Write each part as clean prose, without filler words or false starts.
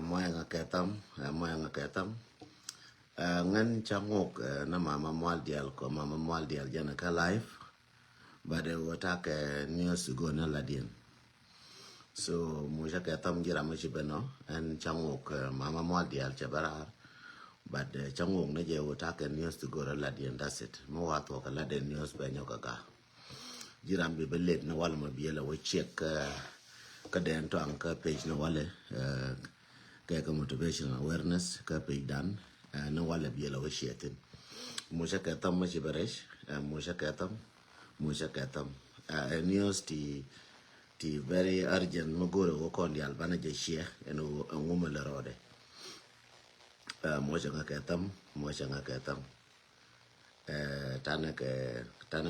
moyang ketam ngan changok na mama mwal dial jana ka live bade wata ke news go na ladien so moja ketam jira machi beno en changok mama mwal dial chabara bade changok na je wata ke news go na ladien that's it mo wato ka ladien news benyo kaka jiram be belet na wala mabiela we check ka den to an ka page na wale ka motivation awareness ka page dan na wala biela we shetin musha ka tam machi baresh musha ka tam news ti very urgent magoro ko kondi albana je share eno ngoma la rode musha ka tam tana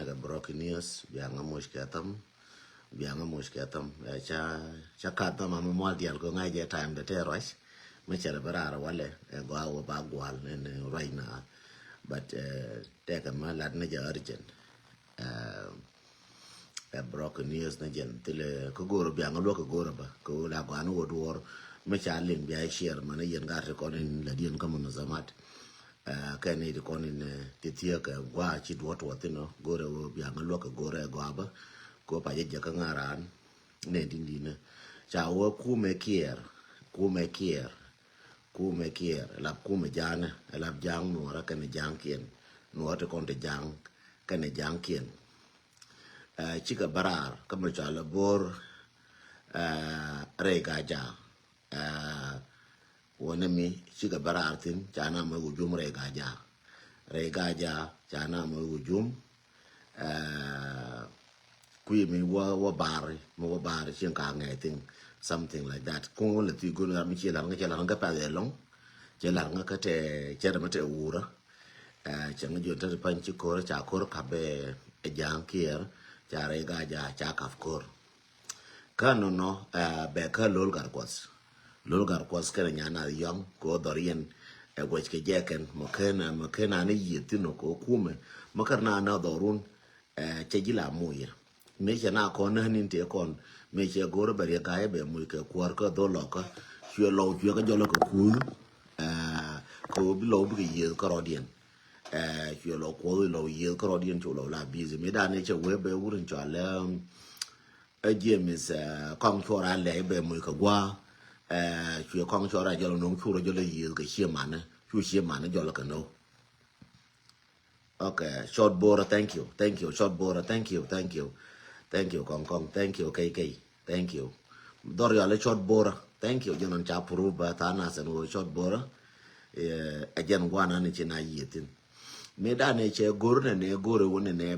ka broken news bianga musha ka tam cha ka tam mama mwal dial ko ngai je time the terrorists machara barara wale go awo ba gwal right now but take a man lad na urgent broken news na jen tele ko goro bi angalo ko goro ba ko la gano wodwor macha len bi ai share man yen gar ko nin la dien ko mun zamat ka ne ko nin titia ka gwa chi dwot wotino goro bi angalo ko goro go aba ko pa je ka ngaran ne dindina cha wo ku me kier lap kume jana lap jang nuora kane jang kien nuora te konte jang kane jang kien chika barar kama chala bor re gaja wone mi chika barar tin chana ma ujum re gaja chana ma ujum kuyi mi wa bari chen ka ngai tin something like that ko le ti go na mi chela nga pa de long chela nga ka te chera mate ura changa jo ta pan chi ko cha ko ka be jang kier cha re ga ja cha ka kor kano no be ka lol gar kwas ka nya na yong ko dorien go ke jeken mo kena ne yiti no ko kume mo karna na dorun che gila muir me na ko na nin te kon me che goro bari ka be mu ke kwar ko do loka chue lo chue ka jolo ko kul ko bi lo bi ye ko rodien chue lo ko lo ye ko rodien chu lo la bizi me da ne che we be wurin chu ala james kong chora le be mu ko gwa chue kong chora jolo no chu ro jolo ye ka che mana chu che mana jolo ka no okay short border thank you short border thank you Kong thank you KK thank you Doria le short border thank you jonon cha puru ba tana san wo short border ajen gwana ne china yitin me da ne che gorne ne gore woni ne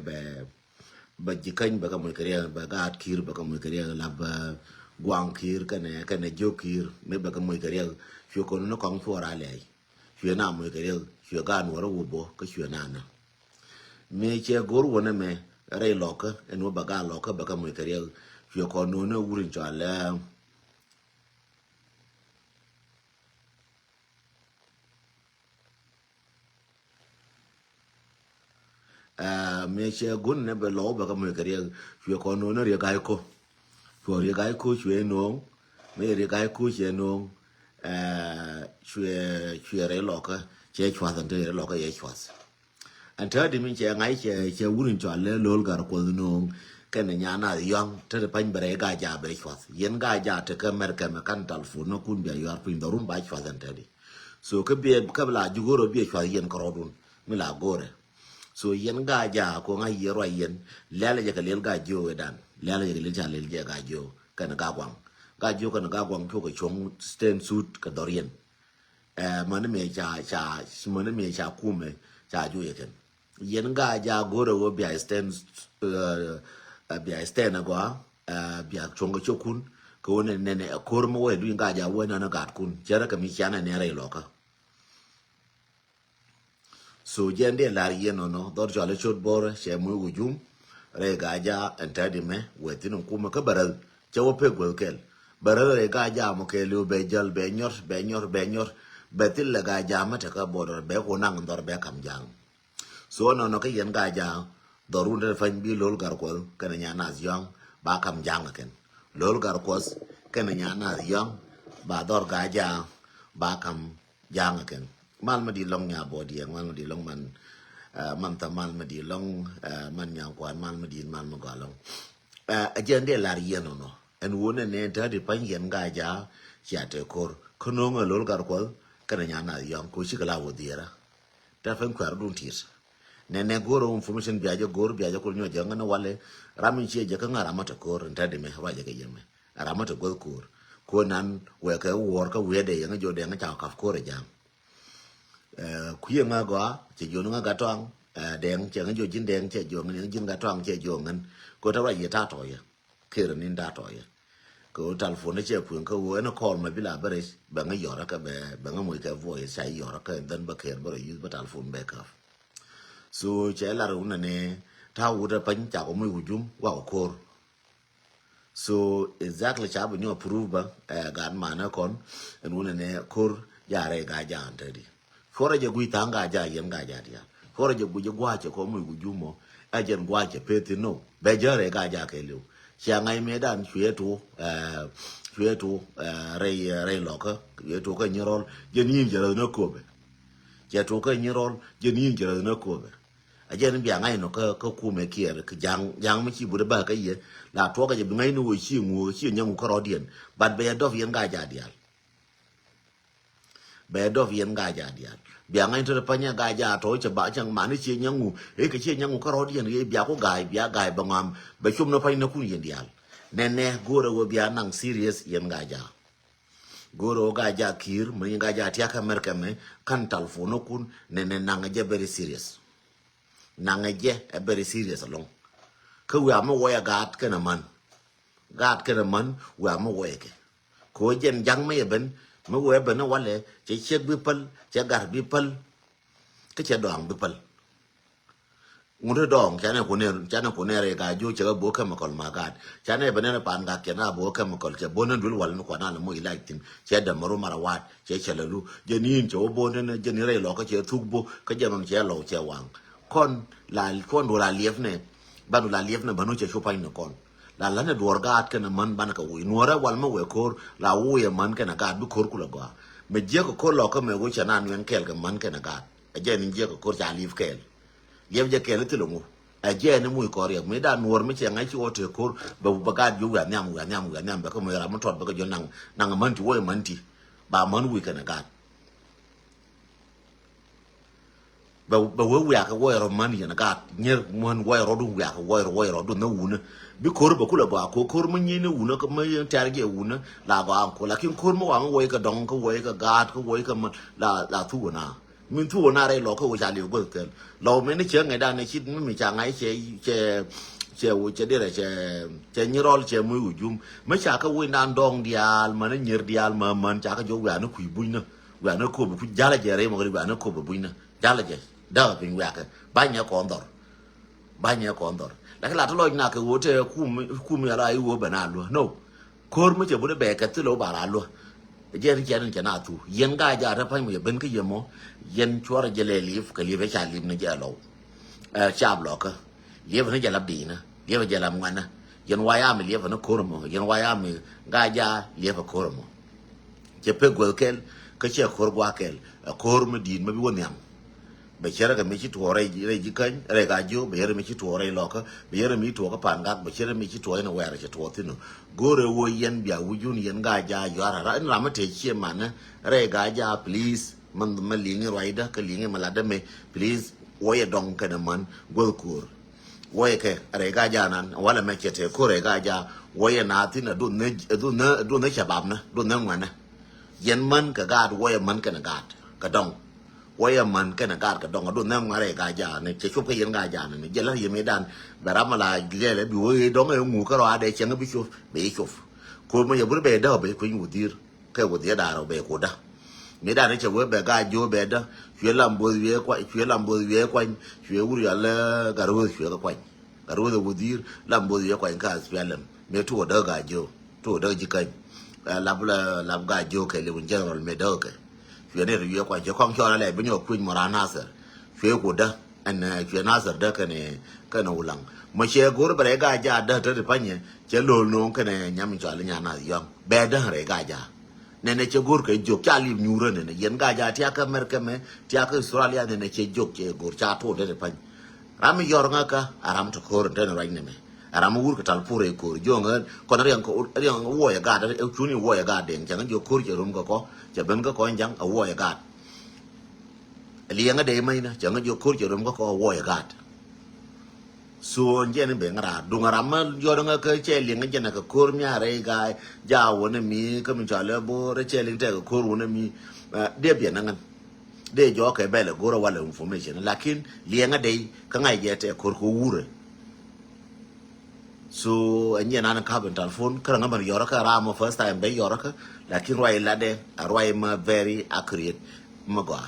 ba jikany ba ka mo kariya ba ga kir ba ka mo kariya la ba gwang kir kane jokir me ba ka mo kariya shu ko no kong fora le shu na mo kariya shu ga no ro bo ka shu na me che gor woni me re loka eno baga loka baka mo kariya shu ko no na wurin chala me che gun ne be lo baka mo kariya shu ko no na re ga ko shu no me re ga ko che no shu re loka che chwa tan re loka ye chwa anta di min che ngai che wurin chala lol gar ko no kene nyana yong te pan bere ga ja be chwas yen ga ja te ka mer ka kan tal fu no kun be yar pin dorum ba chwas antadi so ke be ka bla jugoro be chwas yen korodun mi la gore so yen ga ja ko ngai yero yen lele je ka lel ga jo wedan lele je lel ja lel je ga jo kan ga gwang ko ko chong sten suit ka dorien man me cha kume cha ju yeken yen ga ja goro go be sten bia stena gwa bia chongo chokun ko ne kormo we du nga ja wona na gat kun jara ka mi chana ne re loka so jende la yeno no dor jale chot bor she mu wujum re ga ja entadi me wetin kuma ka baral chawo pe golkel baral re ga ja mo ke lu be jal be nyor betil la ga ja mata ka bodor be ko nang dor be kam jang so no ka yen ga ja dorun de fan bi lol gar ko kana nyana zyang ba kam jang ken lol gar kos kana nyana zyang ba dor ga ja ba kam jang ken mal ma di long nya bo di mal ma di long man ta mal ma di long man nya kwan mal ma di mal ma ga long a jen de lar yen no en wona ne ta di pan yen ga ja ya te kor kono nga lol gar ko kana nya na yong ko shi kala wo di ra ta fen kwar dun tis ne goro information biajo ko nyo janga na wale ramin che je kan ara mata kor nta de me ba je ke yeme ara mata gol kor ko nan we ka wor ka we de yanga jo de nga cha ka ko re jam ku ye nga ga che jo nga ga tong deng che nga jo jin deng che jo nga jin ga tong che jo ngan ko ta ba ye ta to ye ke ran nin da to ye ko telephone che pu ko we na call ma bila bare ba nga yora ka ba nga mo ka voice sai yora ka dan ba ke ba use ba telephone back up so che la ru na ne ta wu da pan cha ko mu hujum wa ko so exactly cha bu nyo prove ba ga ma na kon en wona ne kor ya re ga ja antadi fora je gui tanga ja yen ga ja dia fora je gu je gwa che ko mu hujumo a jen gwa che peti no be je re ga ja ke lu cha ngai me dan chue tu re lo ka ye tu ka nyirol je ni je no ko be je tu ka nyirol je ni je no ko be a jen bi ngai no ka ku me kier ka jang me chi bu ba ka ye la to ka je ngai no chi ngu chi nyang ko ro dien but be do yen ga ja dia be do yen ga ja dia bi ngai to pa nya ga ja to che ba chang ma ni chi nyang ngu e ka chi nyang ko ro dien ye bi ko ga ba ngam be chum no pa na ku yen dia ne goro go bi nang serious yen ga ja goro ga ja kir mun ga ja tia ka mer me kan telephone kun ne nang je very serious nang je very serious long ka we am wo ya gat ka na man we am wo ke ko jen jang me ben me we ben wale che che bi pal che gar bi pal ke che dong bi pal ngure dong chane ko ne re ga ju che bo ka ma kol ma gat chane ben na pan ga ke na bo ka ma kol che bo nan dul wal no ko na mo ilai tin che da maru marawat che chelalu je nin che bo ne je ni re lo ka che thuk bo ka je mam che lo che wang kon do la lief ne ba do la lief ne banu che chupa ni kon la ne do gat ke na man ban ka wi nuora wal ma we kor la wu ye man ke na gat bu kor kula go me je ko lo ka me go cha nan yen kel ke man ke na gat je ni je ko cha lief kel lief je kel ti lo mu je ne mu ko re me da nuor me che ngai chi o te kor ba gat ju ga nyam ba ko me ra mo tot ba ko jo nang man ti wo man ti ba man wi ke na gat ba we ya ka wo ro man ya na ga nyer mon wo ro du ya ka wo ro du na wuna bi kor ba kula ba ko kor mun yi ne wuna ka mai targe wuna la ba an ko lakin kor mo wa wo ka dong ka wo ka ga ka wo ka la tu na min tu na re lo ka wo ja li go tel lo me ne che ngai da ne chit mi cha ngai che wo che de re che ni rol che mu hujum me cha ka wo nan dong dial man nyer dial ma man cha ka jo wa na ku bu na ko bu jala je re mo ri wa na ko bu na jala je da bin wa ka ba nya ko ndor la ka la to lo na ka wo te ku mi ara wo ba na lo no kor mu je bu de be ka ti lo ba ra lo je ri chen na tu yen ga ja ta pa mu ye ben ka ye mo yen chora je le lif ka li be cha lim ne je lo cha blo ka ye ba ne je la bi na ye ba je la mwa na yen wa ya mi ye ba na kor mo yen wa ya mi ga ja ye ba kor mo je pe gol kel ka che kor gwa kel kor mu din ma bi won yam be chere ka mi chi to re ji kan re ga ju be re mi chi to re lo ka be re mi to ka pan ga be chere mi chi to ne wa re chi to tinu gore wo yen bia wu jun yen ga ja yo ra ra ma te chi ma ne re ga ja please man ma li ni raida ka li ni ma la de me please wo ye dong ka na man gol kur wo ye ke re ga ja nan wala me che te ko re ga ja wo ye na ti na du ne shabab na du ne ngwa na yen man ka ga wo ye man ka na ga ka dong waya man kana gar ka donga do nam ngare ga ja ne che chup ka yen ga ja ne je la yeme dan barama la gele bi wo donga ngu ka ro ade chen bi chup be chup ko mo ye bur be da be ko ngu dir ka wo dia da ro be ko da me da ne che wo be ga jo be da chue lam bo ye kwa chue uri ya la ga ro chue ka kwa ga ro wo dir lam bo ye kwa ka spialam me to da ga jo to da ji ka la ga jo ke le un general me da ka chue ne ri kwa je kwang cho le bi nyo kuin mo ra na sa chue ko da an chue na sa da ka ne ulang mo che go re ga ja da ta pa nye che lo no ka ne nyam cho le nya na yo be da re ga ja nene che gor ke jok cha li nyure nene yen ga ja tia ka America me tia ka Australia nene che jok che gor cha to de pan ram yor nga ka aram to kor de right ne me aram wur ka tal pure kor jo nga kon riang wo ya ga de chu ni wo ya ga de chang jo kor che rum ko che ben ko jang a wo ya ga li nga de mai na chang jo kor che rum ko wo ya ga so njen be ngara dungara ma yo nga ka che li nga jena ka kor mi are ga ja wona mi ka mi chale bo re che li te ka kor wona mi de bi na ngan de jo ka be le gora wala information lakin li nga de ka ngai je te kor ko wure so njen na ka ben telephone ka nga ban yo ka ra mo first time be yo ka lakin roi la de roi ma very accurate ma go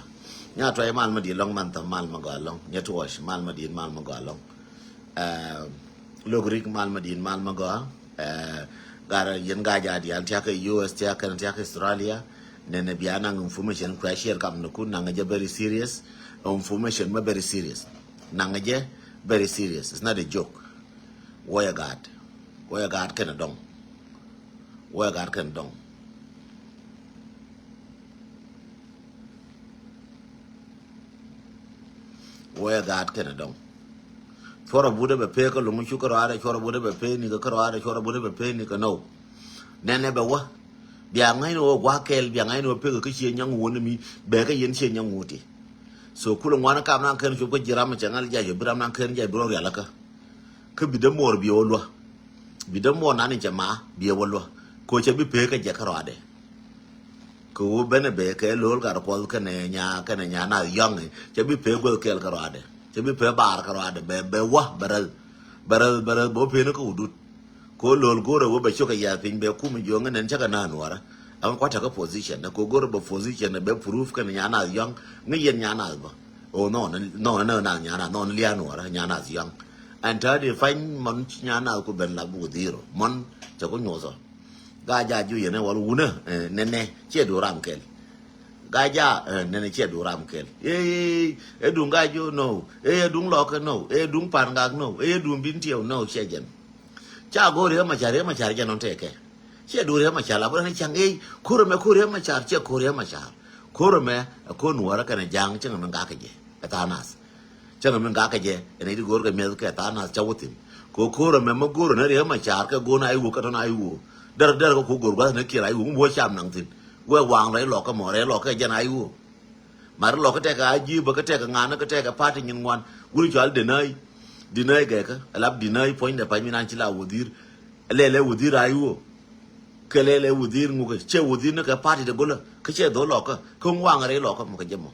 nya to mal ma di long man ta mal ma go long nya to wash mal ma di mal ma go long logrik mal madin mal mago gara yen ga ja di antia ka US tia ka antia ka Australia nene biana information kwa share kam no kun nanga je very serious information ma very serious nanga je very serious it's not a joke waya god kana dong waya god kana dong waya god kana dong chora bude be pe ko lumu chukaro ara chora bude be pe ni ko karo ara chora bude be pe ni ko no nene be wa bia ngai no wa kel bia ngai no pe ko chi nyang won mi be ka yen chi nyang wuti so kulo ngwana kam nan kan ko jira ma changal ja je bram nan kan ja bro ya laka ke bi de mor bi olwa bi de mor nan jama bi olwa ko che bi pe ka je karo ade ko bene be ke lol gar ko ka ne nya na yang che bi pe go kel karo ade che bi pe bar karo ade be wa baral bo pe no ko udut ko lol go ro be choka ya pin be ku mi jo ngene chaka na nwara am kwata ka position na ko go ro be position be proof ka nya na yang ngi yen nya na ba o no na nya na no lia nwara nya na yang anta de fain mon nya na ko ben la bu diro mon cha ko nyozo ga ja ju yene wal wuna nene che do ram kel gaja nene che du ram kel dung gajo no dung lok no dung pan gag no dung bin tieu no che jen cha go re ma chare janon teke che du re ma chala bra ni chang kure ma char che kure ma char kure me ko nuara kana jang chen men ga ke je atanas chen men ga ke je ne di gor ga me ke atanas chawutim ko kure me ma gor ne re ma char ka go na ai wu ka na ai wu dar ko gor ga ne kira ai wu mo cham nang tin we wang lấy lọ cái mỏ đấy lọ cái chân ai u mà lọ cái teka ai ba cái teka ngana cái teka party nhìn ngoan guri chal denai cái alap denai point da pai minan chila wudir le wudir ai u ke le wudir ngu cái che wudir nó cái party da gola cái che do lọ cái không wang đấy lọ cái một cái jemo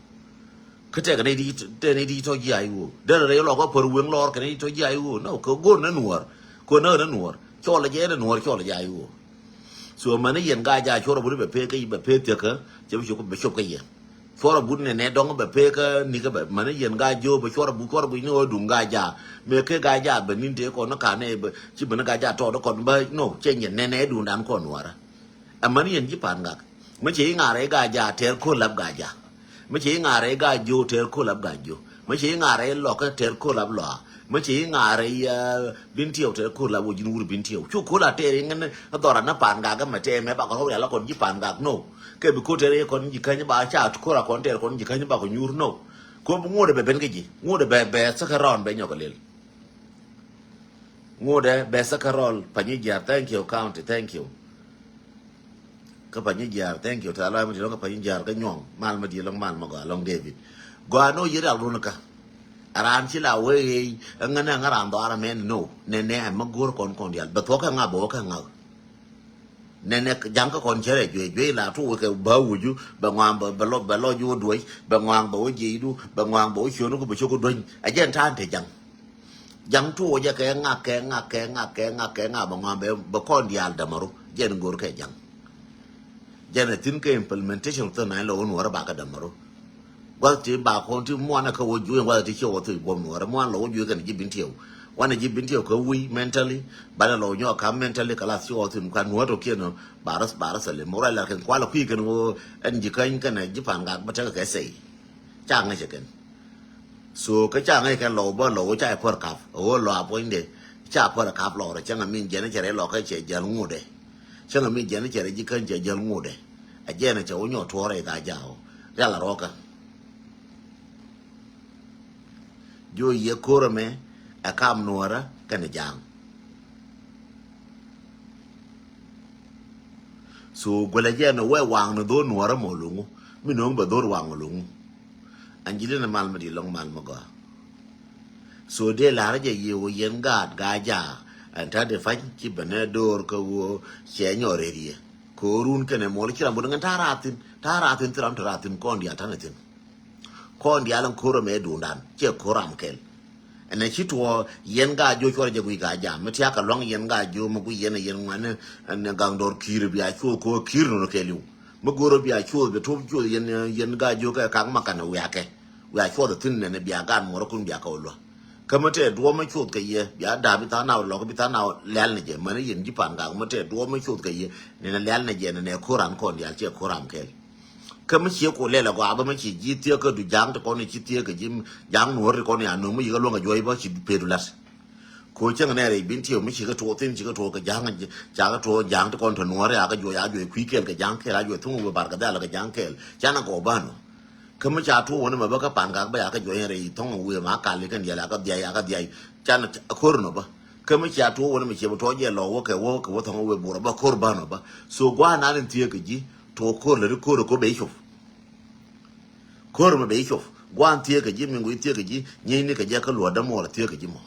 cái teka này đi thôi gì ai u der đấy lọ cái per weng lor cái này thôi gì ai u no ko go nó nuor ko nó nuor cho là je nó nuor cho là ai u so mane yen ga ja chora buri be pe ka be pe te ka je be shop ka ye chora buri ne dong be pe ka ni ka be mane yen ga jo be chora bu no dum ga ja me ke ga ja be nin te ko no ka ne be chi be ga ja to do kon be no che yen ne du dan ko nwara a mane yen ji pan ga me chi nga re ga ja ter ko lab ga ja me chi nga re ga jo ter ko lab ga jo me chi nga re lo ka ter ko lab lo me chi nga re bin tieu ter ko lab wo jin wur bin tieu chu ko la te ngen do ra na pan ga ma te me ba ko ya la kon ji pan ga no ke bi ko te re kon ji kan ba cha ko ra kon te kon ji kan ba ko nyur no ko bu ngode be ben ke ji ngode be sakaron be nyoko lel ngode be sakarol panyi ja thank you county thank you ka panyi ja thank you ta la mi lo ka panyi ja ka nyong mal ma di long mal ma ga long David go no yira lu ka aran chi la we ngana ngaran do ara men no ne ma gor kon dial be to ka nga bo ka nga ne jang ka kon chere jwe la tu ke ba wuju ba ngam ba lo ju duai ba ngam bo ji du ba ngam bo chio no ko bo cho ko dun a jen tan te jang tu ja ke nga ba ngam be kon dial da maru jen gor ke jen tin ke implementation to na lo no ra ba ka da maru gwa ti ba kon ti mo na ka wo ju gwa ti cho to bo no ra mo lo ju kan ji bin tieu wana ji bin tieu ko wi mentally ba lo nyo ka mentally kala si o tin kan wo to ke no baras le moral la kan kwa la ku kan wo en ji kan kan ji pan ga ba ta ka sei chang ngai ken so ka chang ngai kan lo ba lo cha por kap o lo a point de cha por kap lo ra chang min je na chere lo ka che jal ngude chang min je na chere ji kan che jal ngude Again, it's a unyo tore gajao. Yala roka. Jo ye korame, a kam nuara, kanajang. So, Gwelajan, where wang no do nuara molungu, Minumba do wang lungu. And you didn't malmadi long malmaga. So, de large ye yen guard gaja, and tad the fight keep door ko, senior area. Korun can a molecule and taratin taratin condi atanatin. Condi alan korame dundan, che koram kel. And then she tore yenga jo choraja jam, Matiaka long yenga jo magu yen one and the gangdor kiribi I ko kirno kelu. Maguro be I chose the top jewel yenga joka kangmakan weake. We are sure the thin and be a gun morocun be a color. Kamate dwarma chut ka ye, ya dabita now, logabita now, lalnage, money in Japan, gamate, dwarma chut ka ye, in a lalnage and a koran con, ya koram kel. Kamachi kolela go abamachi, jitiaka to jam to con chitiaka jim, young workoni, and no me along a joyba, she pedulas. Coaching an area, binti of Michigan to thin, chicken to a young jagato, young to contonore, aga joya, quick, a young kel, I do a tumor bargadella, a young kel, Jana Gobano. Come to one of my baka panga by a joy, tongue with my calic and yalaga, dia, Janet a cornoba. Come to one of my chebotoya, walk, what on with Boraba Corbanaba. So go on and teakaji to a corner, Koroko Bashof. Korma Bashof. Go on teakaji, and we teakaji, Yanika Jackalua, more teakajimo.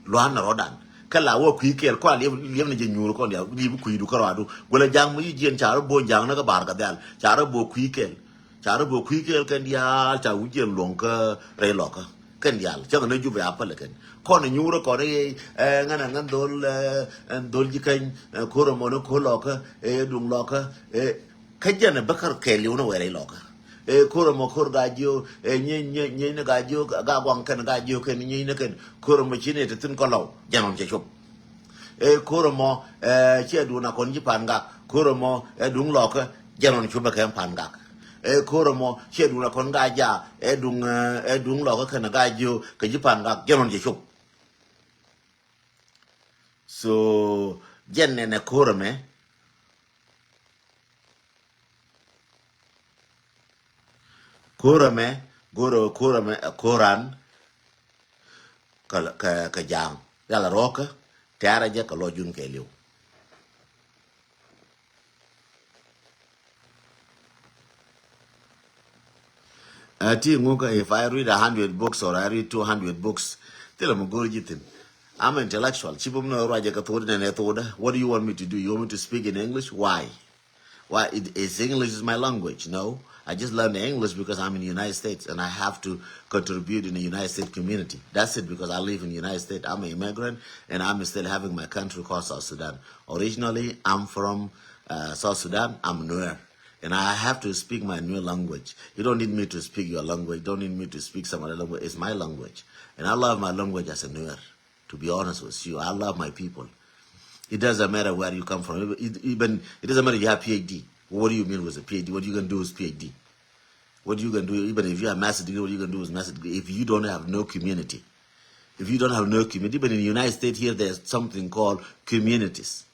Luana Rodan. Kala wo quick, quite living in New Condia, leave Quidu Corado, well a young Mujian Charabo, Janga Bargadel, Charabo quick. Charabo quicker can ya, Chawujan lonka, Raylocker, can yal, Changa Juve Appalacan. Con a neuro corre, and dol and doljican, Coromono Colocker, Dung locker, Kajan a Bakar Kelly, you know where a locker. Coromo Corgadio, Yen Gadio, Gawang can Gadio can Yinakan, Coromachine to Tincolo, Janon Cheshop. Coromo, Cheduna Conjipanga, Coromo, Dung locker, Janon Chubacan Panga. Koromo sheduna kon gaja edung lo ka na gajo ka jipan ga genon je shop so jenne ne korome korome koran ka jang yala roka tara je ka lo jun ke liu. If I read 100 books or I read 200 books, tell them go jitin. I'm an intellectual. What do you want me to do? You want me to speak in English? Why? Why? English is my language. No, I just learned English because I'm in the United States and I have to contribute in the United States community. That's it, because I live in the United States. I'm an immigrant and I'm still having my country called South Sudan. Originally, I'm from South Sudan. I'm Nuer. And I have to speak my new language. You don't need me to speak your language. You don't need me to speak some other language. It's my language. And I love my language as a Nuer. To be honest with you, I love my people. It doesn't matter where you come from. Even it doesn't matter if you have PhD. What do you mean with a PhD? What you can do is PhD. What you can do, even if you have master's degree, what you can do is master's degree. If you don't have no community. If you don't have no community, even in the United States here, there's something called communities.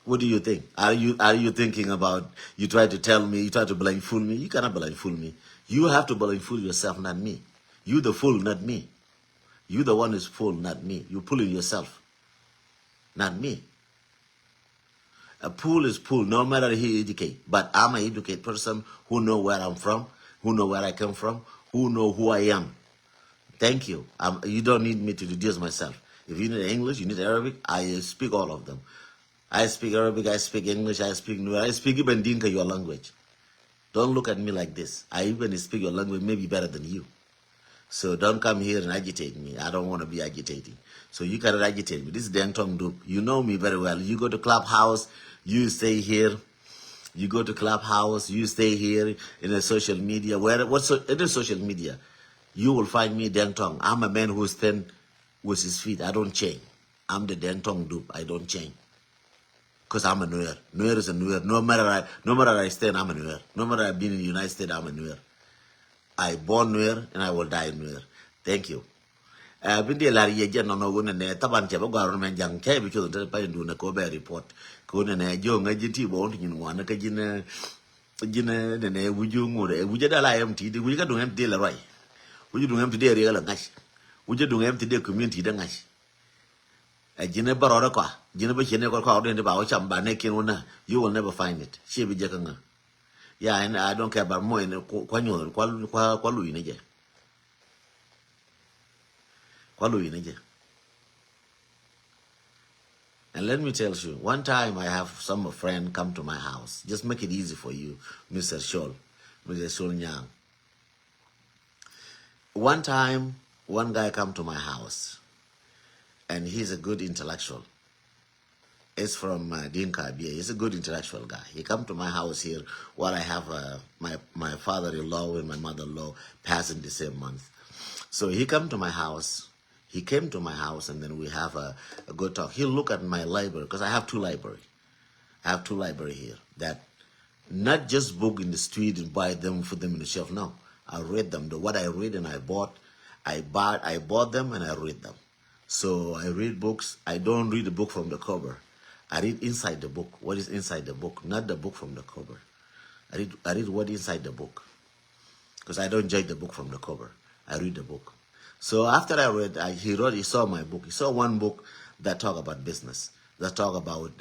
What do you think? Are you thinking about, you try to tell me, you try to blindfold me? You cannot blindfold me. You have to blindfold yourself, not me. You the fool, not me. You the one who's fool, not me. You pulling yourself, not me. A fool is fool, no matter he educate. But I'm an educated person who know where I'm from, who know where I come from, who know who I am. Thank you. You don't need me to deduce myself. If you need English, you need Arabic, I speak all of them. I speak Arabic, I speak English, I speak Nuer, I speak even Dinka, your language. Don't look at me like this. I even speak your language maybe better than you. So don't come here and agitate me. I don't want to be agitating. So you cannot agitate me. This is Deng Tong Dup. You know me very well. You go to Clubhouse, you stay here. You go to Clubhouse, you stay here in the social media. Any social media, you will find me Deng Tong. I'm a man who stands with his feet. I don't change. I'm the Deng Tong Dup. I don't change. Because I'm a Nuer. Nuer is a Nuer. No matter I stand, I'm a Nuer. No matter I've been in the United States, I'm a Nuer. I born Nuer and I will die Nuer. Thank you. bindi la ye jen no go ne taban che ba garo men jang che bi chu de pa ndu na ko be report ko ne jo nga jiti bo ndu ngwa ka jine ne wuju ngure wuje da la em ti wuje ka du em ti la roi wuje du em ti de re la ngai wuje du em ti de community da ngai jine barora kwa jine ba chene ko de ba o cham ba ne kin una you will never find it she bi je ka nga yeah and I don't care about more in kwa nyo kwa lui ne je kwa lui ne je. And let me tell you, one time I have some friend come to my house. Just make it easy for you, Mr. Scholl, Mr. Scholl Nyang. One time, one guy come to my house, and he's a good intellectual. It's from Dinka Abia. He's a good intellectual guy. He come to my house here while I have my father-in-law and my mother-in-law passing the same month. So he come to my house. He came to my house, and then we have a good talk. He'll look at my library, because I have two libraries. I have two libraries here. That not just book in the street and buy them, put them in the shelf. No, I read them. What I read and I bought them and I read them. So I read books. I don't read the book from the cover. I read inside the book. What is inside the book? Not the book from the cover. I read what inside the book. Because I don't judge the book from the cover. I read the book. So after I read, he saw my book. He saw one book that talk about business, that talk about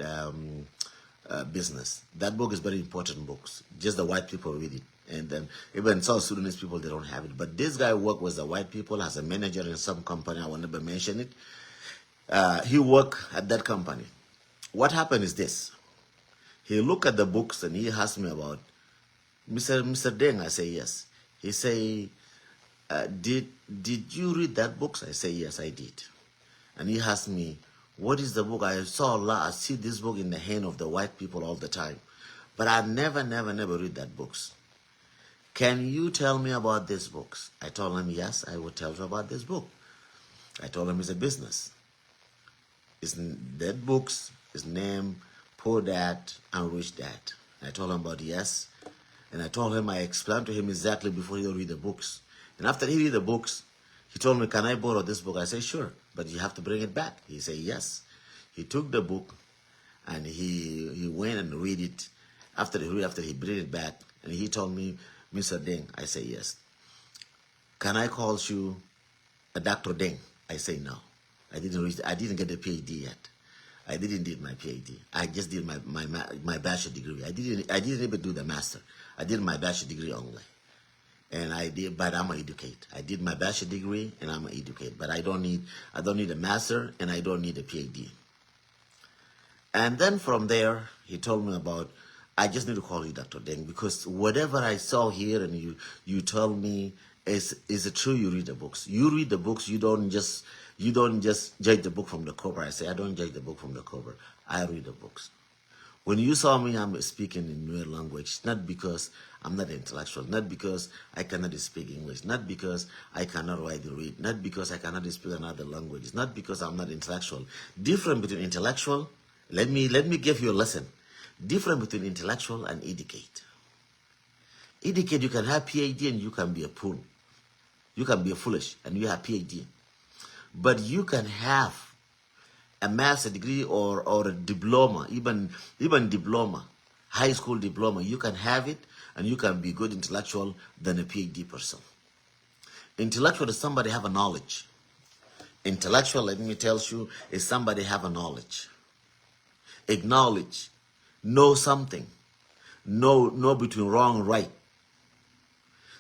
business. That book is very important books. Just the white people read it. And then even South Sudanese people, they don't have it. But this guy worked with the white people as a manager in some company. I will never mention it. He worked at that company. What happened is this. He looked at the books and he asked me about, Mr. Deng, I say yes. He say, did you read that book? I say, yes, I did. And he asked me, what is the book? I see this book in the hand of the white people all the time. But I never read that books. Can you tell me about these books? I told him, yes, I will tell you about this book. I told him it's a business. That books is named Poor Dad and Rich Dad. I told him about yes. And I told him, I explained to him exactly before he read the books. And after he read the books, he told me, can I borrow this book? I said, sure, but you have to bring it back. He said, yes. He took the book and he went and read it. After he bring it back, and he told me, Mr. Deng, I say, yes. Can I call you a Dr. Deng? I say, no. I didn't get a PhD yet. I didn't do my PhD. I just did my bachelor degree. I didn't even do the master. I did my bachelor degree only. And but I'm an educate. I did my bachelor degree and I'm an educate. But I don't need a master and I don't need a PhD. And then from there, he told me about, I just need to call you Dr. Deng, because whatever I saw here and you tell me is it true. You read the books. You read the books. You don't just judge the book from the cover. I say, I don't judge the book from the cover. I read the books. When you saw me, I'm speaking in new language, not because I'm not intellectual, not because I cannot speak English, not because I cannot write and read, not because I cannot speak another language, not because I'm not intellectual. Different between intellectual, let me give you a lesson. Different between intellectual and educate. Educate, you can have PhD and you can be a fool. You can be a foolish and you have PhD. But you can have a master's degree or a diploma, even diploma, high school diploma. You can have it and you can be good intellectual than a PhD person. Intellectual is somebody have a knowledge. Intellectual, let me tell you, is somebody have a knowledge. Acknowledge, know something, know between wrong and right.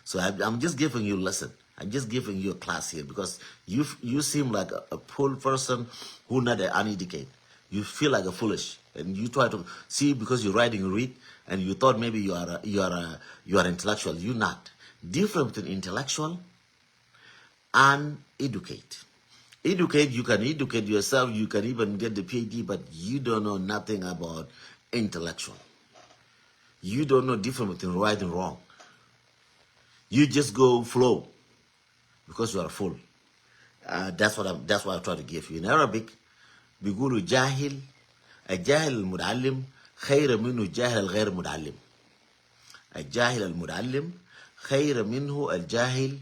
So I'm just giving you a lesson. I'm just giving you a class here because you seem like a poor person who not uneducated. You feel like a foolish, and you try to see because you're writing and read, and you thought maybe you are intellectual. You're not. Different between intellectual and educate. Educate, you can educate yourself. You can even get the PhD, but you don't know nothing about intellectual. You don't know difference between right and wrong. You just go flow because you are a fool. That's what I try to give you. In Arabic, بيقولوا جاهل الجاهل المتعلم خير منه الجاهل الغير متعلم. الجاهل المتعلم خير منه الجاهل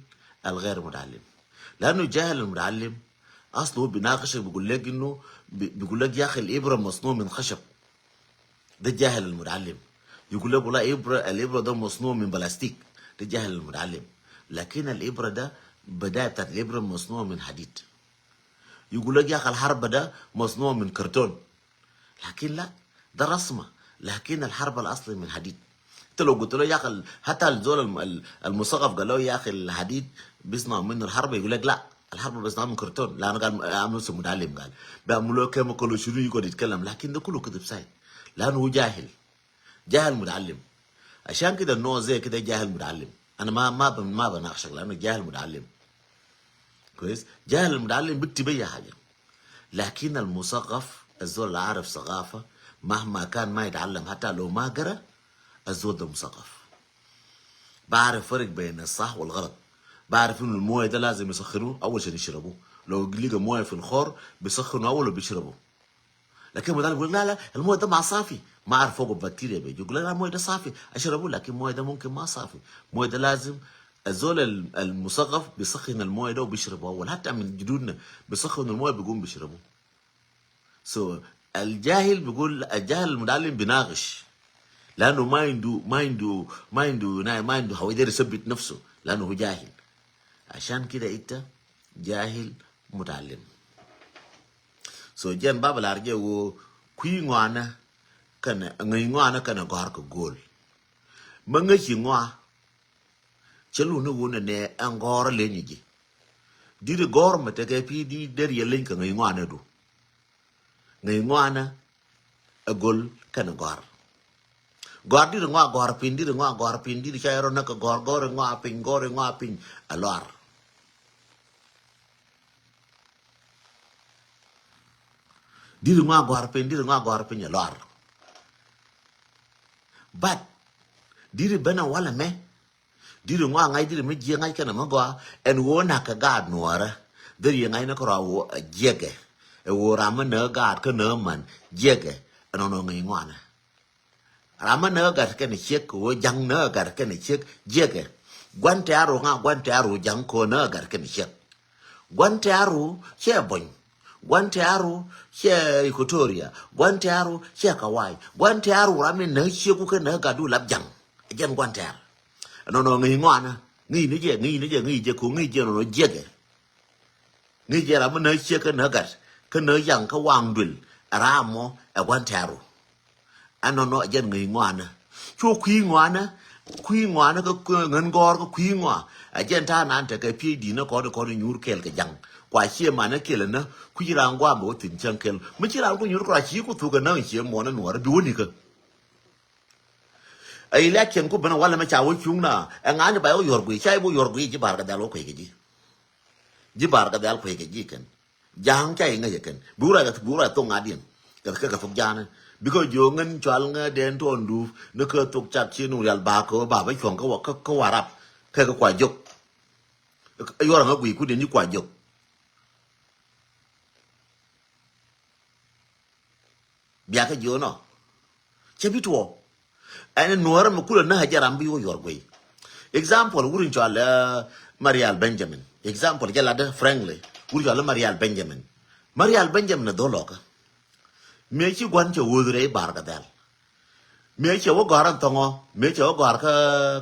الغير متعلم. لأنه الجاهل المتعلم اصله بيناقشك بيقول لك انه بيقول لك يا اخي الابره مصنوع من خشب. ده الجاهل المتعلم. يقول لك والله الابره ده مصنوع من بلاستيك. ده الجاهل المتعلم. لكن الابره ده بدايه بتاعت الابره مصنوع من حديد. يقول لك يا اخي الحرب ده مصنوع من كرتون. لكن لا، ده رسمه. لكن الحرب الاصلي من حديد. انت لو قلت له يا اخي حتى الزول المثقف قال له يا اخي الحديد بيصنع منه الحرب، يقول لك لا، الحرب بيصنع من كرتون. لا انا قال عامل نفسه متعلم، قال بيعملوا له كيميكال وشنو يقعد يتكلم، لكن ده كله كذب ساي. لانه هو جاهل متعلم. عشان كده النوع زي كده جاهل متعلم. انا ما بناقشك لانه جاهل متعلم. كويس. جاهل المتعلم بيكتب اي حاجه. لكن المثقف الزول اللي عارف ثقافه مهما كان ما يتعلم حتى لو ما قرا، الزول ده مثقف. بعرف فرق بين الصح والغلط. بعرف انه المويه ده لازم يسخنوه اول شيء يشربوه. لو لقى مويه في الخور بيسخنوا اول وبيشربوا. لكن المدرب يقول لا لا المويه ده ما صافي، ما اعرف فوقه بكتيريا بيجي يقول لا المويه ده صافي اشربوه، لكن المويه ده ممكن ما صافي. المويه ده لازم الزول المثقف بيسخن المويه ده وبيشربه اول. حتى من جدودنا بيسخنوا المويه بيقوم بيشربوه. الجاهل بيقول الجاهل المتعلم بيناقش لانه ما عنده هو يقدر يثبت نفسه لانه هو جاهل. عشان كده انت جاهل متعلم. جان بابا لارجه و كوي ngwana kana ngai ngwana kana gar ko gol manga chi ngwa chelu no wona ne angor le nyiji di de gor mate ke pi di der yelen ka ngai ngwana du ngai ngwana agol kana gar gor di ngwa gor pin di ngwa gor pin di chairo na ka gor ngwa pin alor di ngwa gor pin alor. But diri bana wala me diri ngwa ngai diri me je ngai kana magwa en wona ka gad nuara diri ngai na ko rawo jege e wo rama na gad ka na man jege no ngai ngwana rama na gad ka ni chek wo jang na gad ka ni chek jege gwante aro jang ko na gad ka ni chek gwante aro che bon gwante aro che Equatoria gwante aro che Kawai gwante aro rame na che ku ka na gadu lab jang jen gwante aro no ngi ngwana ngi ni je ku ngi je no jege ngi je rame na che ka na gad ka na yang ka wang dul ramo e gwante aro no jen ngi ngwana chu kwi ngwana ka ngan gor ka kwi ngwa a jen ta nan ta ka pi di na ko nyur kel ka jang kwa xie ma na kele na ku jira ngwa mo tin chan kel mi jira ku nyur kwa xi ku tu ga na xie mo na nuar du ni ka ai la ken ku bana wala ma cha wo chung na nga ni ba yo yor gui chai bo yor gui ji bar ga dalo ko ji bar ga dal ko ji ken jang chai nga ye ken bura to nga dien ka fuk jana because yo ngan chal nga den to ndu na ka tuk chat chi nu yal ba ko ba ba chong ka warap ka kwa jok yor nga gui ku den ni kwa jok biya ka jo no chebitwo ane nuara makula na hajaram bi wo yorgoi example wurin chala Marial Benjamin example jala da frankly wurin chala Marial Benjamin do loka me chi gwan che wudre barga dal me che wo garan tongo me che wo gar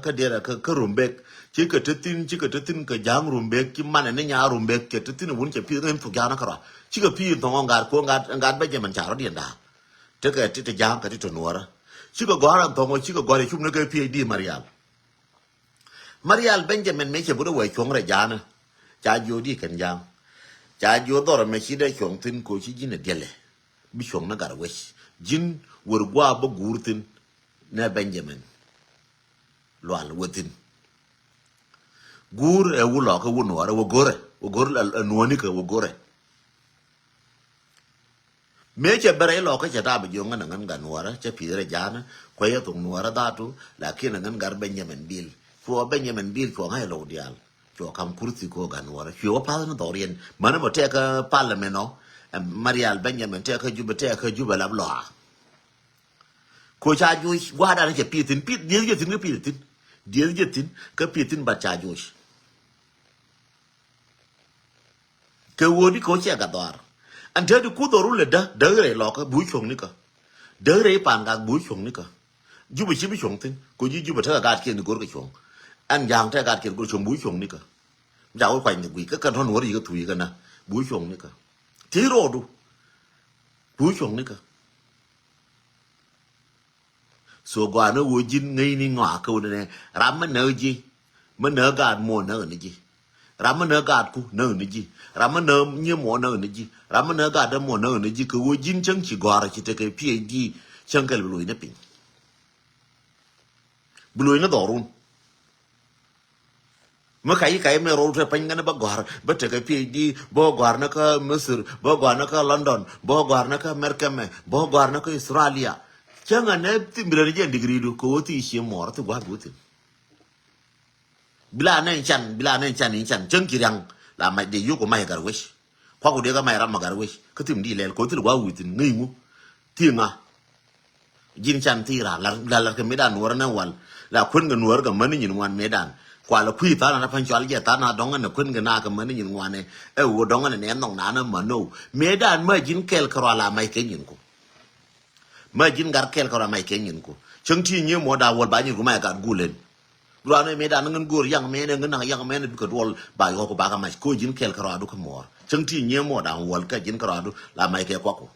ka dera ka rumbek chi ka tetin ka jang rumbek ki mana ne nya rumbek ke tetin wun che pi ren fu gana kara chi ka pi tongo ngar Benjamin charo dien da te ka te jang ka te nuara chi ka garan tongo chi ka gore chum ne ka PhD Marial Benjamin me che bu we chong re jana cha jodi kan jang cha jodor me chi de chong tin ko chi jine dele bi chong na gar wesh jin wor gwa ba gurtin na Benjamin lwal wotin gur e wulo ka wunwara wo gore nuoni ka wo gore me che bere lo ka chata ba jonga ngan ga nuara che pire jana ko ya tung nuara datu lakin ngan gar Benjamin bil fo Benjamin bil ko ngai lo dial cho kam kurti ko ga nuara fo pa na dorien mana mo te ka parliament no Marial Benjamin te ka juba lab lo ko cha ju wa da che pitin dia je tin pitin dia je tin ka pitin ba cha ju ke wodi ko che ga dor an te ku doru le da de re lo ka bu chong ni ka de re pan ga bu chong ni ka ju bi chi bi chong tin ko ji ju ba ta ga ke ni ko ka chong an yang ta ga ke ko chong bu chong ni ka ja ko kwai ni wi ka kan hon wori ka tu ka na bu chong ni ka ti ro du bu chong ni ka so gwa no wo jin ngai ni ngwa ko ne ram ma no ji ma no ga mo no ni ji ram ma no ga ku no ni ji ram ma no nye mo no ni ji ram ma no ga da mo no ni ji ko wo jin chang chi gwa ra chi te ke phd chang ka lu ni pin bulu ni do run ma kai me ro te pan ga na ba gwa ba te ke phd bo gwa na ka misr bo gwa na ka london bo gwa na ka america me bo gwa na ka australia chang ane timbira je degree do ko ti shi mo to gwa gutin bila na chan ni chan chang kirang la mai de yuko mai gar wish kwa ko de ga mai ram gar wish ko tim di lel ko ti gwa gutin ngai mu ti nga jin chan ti ra la ke medan wor na wal la kun ga nuwar ga mani nyin wan medan kwa la kui ta na pan chwal je ta na dong na kun ga na ga mani nyin wan e wo dong na ne nong na na mano medan ma jin kel kro la mai ke nyin ko ma jin gar kel kro mai ke nyin ko chang ti nye mo da wol ba nyin ko mai ga gulen lo ne medan ngan gur yang me ne ngan yang me ne ko dol ba yo ko ba ga mai ko jin kel kro du ko mo chang ti nye mo da wol ka jin kro du la mai ke ko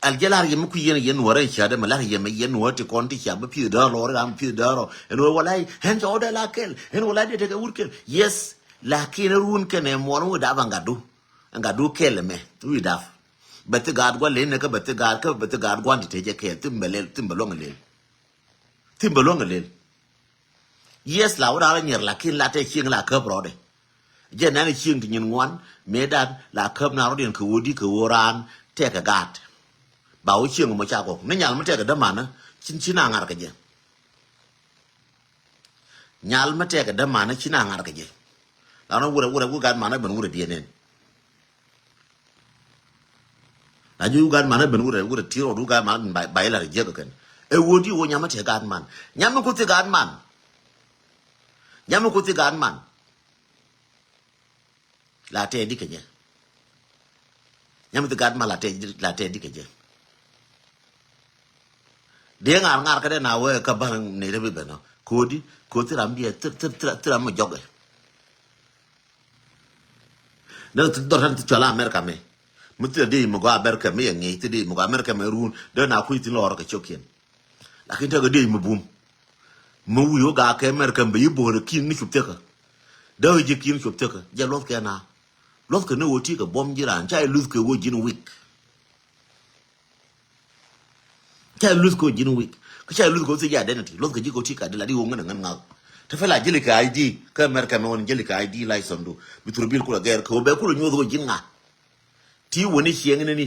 aljalar yem ku yen wore chade malar yem yen wote konti chaba pi da lo ram pi da ro en walai hen jo da lakel en walai de ga urkel yes lakin run ken e mo no da ngadu kel me tu da bet gad gwa le ne ka bet gad gwa ti je ke timbalong le yes la ora nyer lakin la te ching la ka bro de je na ni ching ti nyin wan medan la ka na ro den ku wodi ku woran te ka gad bảo chiêng mà cha cổ nó nhal mất cái đâm mà nó chín nàng cái gì nhal mất cái đâm mà nó chín nàng cái gì là nó vừa gan mà nó bẩn vừa điên nên là như gan mà nó bẩn vừa thiếu rồi gan mà bảy là gì cái ấy vừa đi vừa nhắm mất cái gan mà nhắm mất cái gan mà nhắm mất cái gan mà là thế đi cái gì nhắm mất cái gan mà là thế đi cái gì dia ngar ka de na we ka ban ne de be no kodi ko tiram dia tiram mo joge na do ran chala america me mutia de mo ga america me ngi ti de mo ga america me run de na ku ti lor ka chokien la kin ta ga de mo bum mo yo ga ka america be yibo ne kin ni chupte ka da je kin chupte ka ja lot ka na lot ka ne woti ka bom jiran chai lose ka wo jin week cha lose ko jin week ka cha lose ko se ya identity lose ka ji ko tika de la di wo ngana ngana ta fa la jeli ka id ka america me won jeli ka id license do bituru bil ko la ger ko be ko nyo do jin nga ti woni hieng ne ni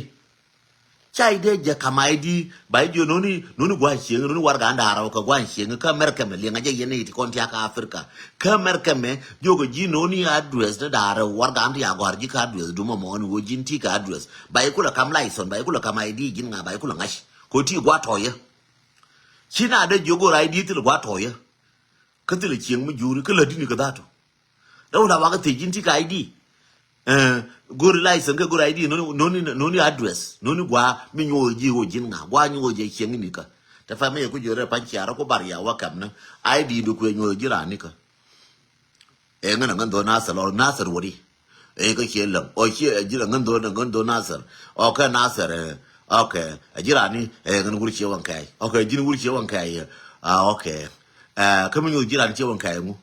cha ide ja kama id ba dio no ni gwa hieng no ni war ga ndara ko gwa hieng ka america me le nga je yene ti kon ti aka africa ka america me jogo ji no ni address da dara war ga ndi ya gwar ji ka address do mo ni wo jin ti ka address ba ko la kam license ba ko la kama id jin nga ba ko la ngash ko ti gwa toye china de jogo rai di ti gwa toye ka ti le chieng mu juri ka la di ni ka dato da wala wa ka ti jin ti ka id gor license ka gor id no ni address no ni gwa mi nyo ji wo jin nga gwa nyo je chieng ni ka ta fa me ko jore pa chiara ko bar ya wa kam na id do ko nyo ji ra ni ka e ngana ngan do na sa lo na sa wori e ka che lam o che ji ngan do na sa o ka na sa okay ajira ni ngan guri che wan kai okay jin guri che wan kai okay kamun yo jira che wan kai mu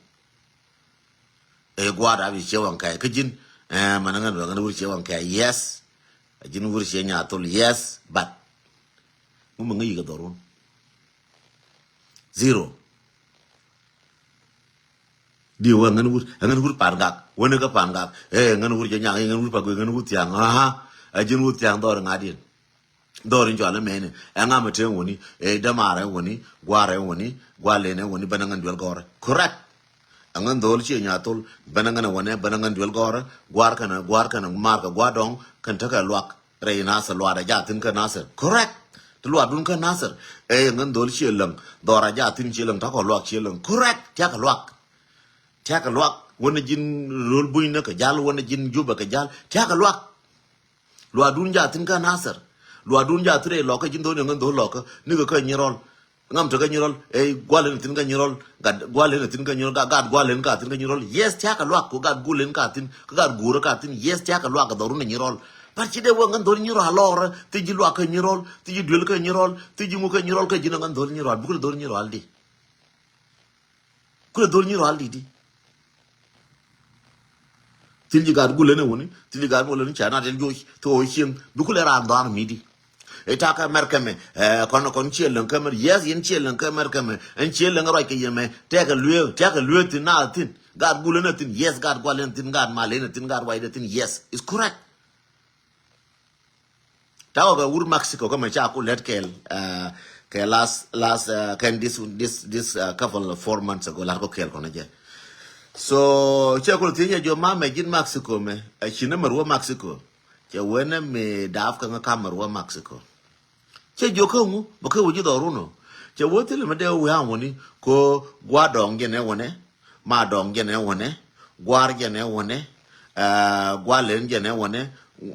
gwa da bi che wan kai ka jin manangan ngan guri che wan kai yes jin guri che nya tul yes but mu ngi ga dorun zero di wa ngan guri pargak wona ka pangak ngan guri che nya ngan guri pa ngan guri tiang jin guri tiang dor ngadin dorin jwala mene nga mate woni damare woni gware woni gwale ne woni banangan duel gore correct angan dol chi nyatul banangan woni banangan duel gore gwar kana marka gwadong kan taka lwak reina sa lwada jatin ka nasir correct to lwadun ka nasir ngan dol chi lang dora jatin chi lang ta ko lwak chi lang correct ta ka lwak wona jin rol buina ka jal wona jin juba ka jal ta ka lwa dun ja tin ka nasar lwa dun ja tre lo ka jin do ngan do lo ka ni ka nyirol ngam to ka nyirol e gwalen tin ka nyirol gad gwalen tin ka nyirol gad gwalen ka tin ka nyirol yes ta ka lwa ko gad gulen ka tin ka gad gura ka tin yes ta ka lwa ka do run nyirol par ci de wo ngan do nyirol alor ti ji lwa ka nyirol ti ji dul ka nyirol ti ji mu ka nyirol ka jin ngan do nyirol bu ko do nyirol di ku do nyirol di tilji gad gulene woni tilji gad mo len chana del joy to him dukule ran dan midi eta ka merkame kon chielen kamer yes yin chielen kamer kame en chielen roi ke yeme te ka lue tin na tin gad gulene tin yes gad gwalen tin gad malen tin gad wide tin yes is correct tawo ga ur mexico kama cha ko let kel ke last can this couple of 4 months ago la ko kel kono je. So che ko tinya jo mama jin Mexico me a china marwa Mexico che wena me daf ka ka marwa Mexico che jo ko mu ba ko wuji do runo che wote le mede we an woni ko gwa dong ge ne wone ma dong ge ne wone gwar ge ne wone gwa len ge ne wone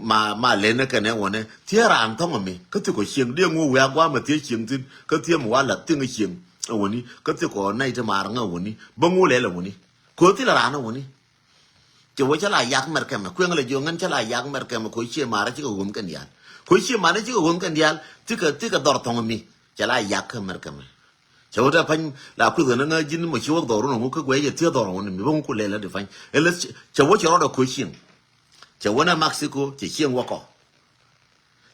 ma len ke ne wone tiara an tong me ka ti ko xieng de ngu we gwa ma ti xieng tin ka ti mo wala tin xieng woni ka ti ko nai te mar nga woni ba ngu le woni ko ti la rana woni che wo chala yak mer kem ku ngale jo ngan chala yak mer kem ko chi mara chi ko gum kan dial ko chi mara chi ko gum kan dial ti ka dor tong mi chala yak mer kem che wo da pan la ku ga na jin mo chi wo dor no ko gwe ye ti dor woni mi bon ku le la de fan ele che wo chi ro da ko chi che wo na Mexico che chi wo ko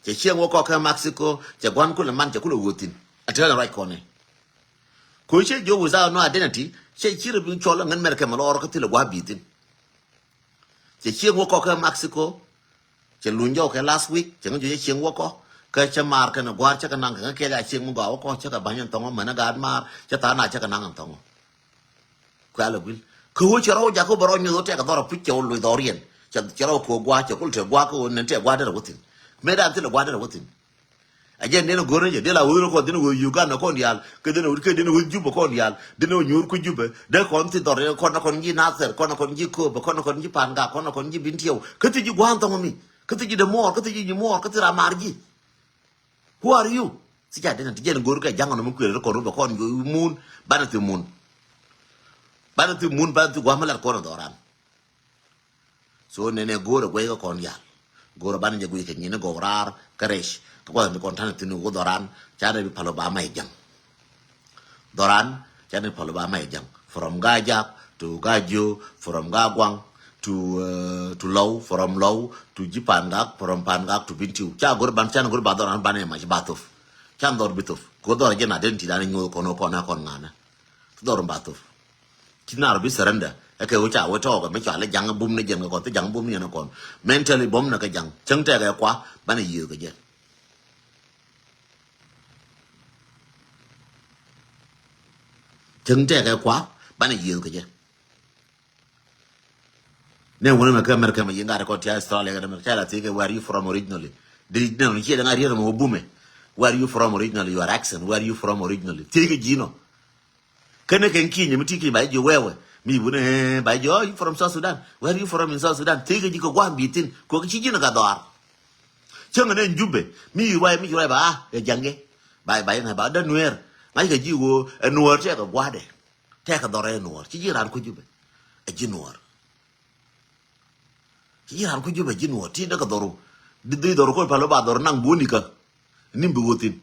che chi wo ko ka Mexico che gwan ku le man che ku le wotin atela right ko ne ko che jo without no identity che chire bin chola ngan merke malor ka tile gwa bitin che chi wo ko ka Mexico che lunjo ka last week che ngi che wo ko ka che mar ka na gwa cha ka nang ka ke la chi mo ga ko cha ka banyan tong ma na ga mar cha ta na cha ka nang tong ko ala bil ko wo che ro ja ko baro nyu te ka doro piche o lu dorien cha ro ko gwa cha ko te gwa ko ne te gwa da wutin me da tile gwa da wutin ajen deno gore je de la wuro ko deno Uganda ko ndial ke deno juba ko ndial deno nyur ko jube de ko nti dore ko na ko ngi naser ko na ko ngi ko ko na ko ngi panga ko na ko ngi bintio ke ti gwan to mi ke ti de mor ke ti mor ke ti ra marji who are you si ja deno tijen gore ka jango no mu kwere ko ro ko mun banati mun banati gwa mala ko no doran so nene gore ko ko ndial gore ban je gu ke ni ne gorar karesh ko ni kon tan tinu go doran chane bi palo ba mai jang doran chane palo ba mai jang from gaja to gajo from gagwang to low from low to jipanga from panga to bintiu cha gor ban chan gor ba doran ban ma batof chan dor bitof go dor je na den ti dan nyu ko no ko na kon ngana dor batof kinar bi serenda ake wo cha wo to ko me cha le jang bum ne jeng ko te jang bum ne na kon mentally bom na ka jang chang te ga kwa ban yi ga je chừng trẻ cái quá bạn này nhiều cái chứ nên muốn mà cái America mà những cái con trai Australia cái America là thế cái where are you from originally đi đâu như thế đang đi mà bume where are you from originally your accent where are you from originally thế cái gì nó cái này cái kia nhưng mà thế cái bài jo wewe mi bune bài jo you from South Sudan where are you from in South Sudan thế cái gì có quan bitin có cái gì nó cả đó chẳng nên jube mi wai ba cái chẳng cái bài này ba đơn nuer mai cái gì của nuor chứ cái quá đấy thế cái đó là nuor chỉ làm cái gì vậy cái nuor chỉ làm cái gì vậy cái nuor thì nó cái đó rồi đi đó rồi phải là ba đó năng buồn đi cả nín bị vô tin